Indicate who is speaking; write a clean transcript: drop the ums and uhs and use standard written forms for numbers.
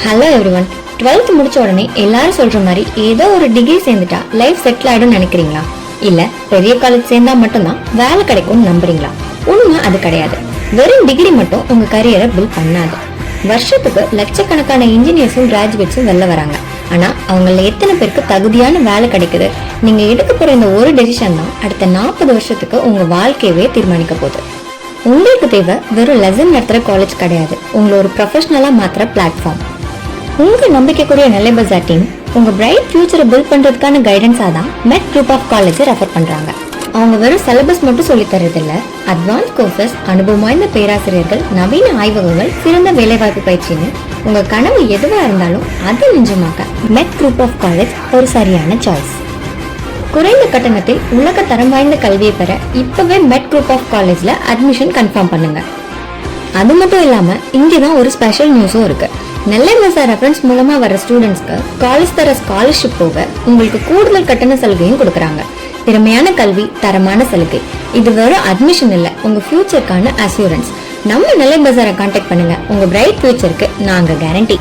Speaker 1: Hello everyone. 12th முடிச்ச உடனே எல்லாரும் சொல்ற மாதிரி ஏதோ ஒரு டிகிரி சேர்ந்துட்டா லைஃப் செட்டில் ஆயிடும் நினைக்கிறீங்களா? இல்ல பெரிய காலேஜ் சேர்ந்தா மட்டும்தான் வேலை கிடைக்கும்னு நம்புறீங்களா? உண்மை அது கிடையாது. வெறும் டிகிரி மட்டும் உங்க கரியரை பில்ட் பண்ணாது. வருஷத்துக்கு லட்சக்கணக்கான இன்ஜினியர்ஸும் கிராஜுவேட்ஸும் வெளில வராங்க. ஆனா அவங்கள எத்தனை பேருக்கு தகுதியான வேலை கிடைக்குது? நீங்க எடுக்க போற இந்த ஒரு டெசிஷன் தான் அடுத்த 40 வருஷத்துக்கு உங்க வாழ்க்கையவே தீர்மானிக்க போகுது. உங்களுக்கு தேவை வெறும் லெசன் நடத்துற காலேஜ் கிடையாது, உங்களை ஒரு ப்ரொஃபஷனலா மாத்துற பிளாட்ஃபார்ம். உங்க நம்பிக்கைக்குரிய நெல்லை பஜார் டீம் உங்க பிரைட் ஃபியூச்சரை பில்ட் பண்றதுக்கான கைடன்ஸா தான் மெட் குரூப் ஆஃப் காலேஜை ரெஃபர் பண்றாங்க. அவங்க வெறும் சிலபஸ் மட்டும் சொல்லி தரதில்ல, அட்வான்ஸ் கோர்சஸ், அனுபவம் வாய்ந்த பேராசிரியர்கள், நவீன ஆய்வகங்கள், சிறந்த வேலைவாய்ப்பு பயிற்சின்னு உங்க கனவு எதுவா இருந்தாலும் அதை நிஜமாக்க மெட் குரூப் ஆஃப் காலேஜ் ஒரு சரியான சாய்ஸ். குறைந்த கட்டணத்தில் உலக தரம் வாய்ந்த கல்வியை பெற இப்பவே மெட் குரூப் ஆஃப் காலேஜ்ல அட்மிஷன் கன்ஃபார்ம் பண்ணுங்க. அது மட்டும் இல்லாம இங்கதான் ஒரு ஸ்பெஷல் நியூஸும் இருக்கு. நெல்லை பஜார் ரெஃபரன்ஸ் மூலமா வர ஸ்டூடெண்ட்ஸ்க்கு காலேஜ் தர ஸ்காலர்ஷிப் போக உங்களுக்கு கூடுதல் கட்டண சலுகையும் கொடுக்கறாங்க. திறமையான கல்வி, தரமான சலுகை. இது வெறும் அட்மிஷன் இல்ல, உங்க ஃபியூச்சருக்கான அஷூரன்ஸ். நம்ம நெல்லை பஜாரை கான்டாக்ட் பண்ணுங்க. உங்க பிரைட் ஃபியூச்சருக்கு நாங்க கேரண்டி.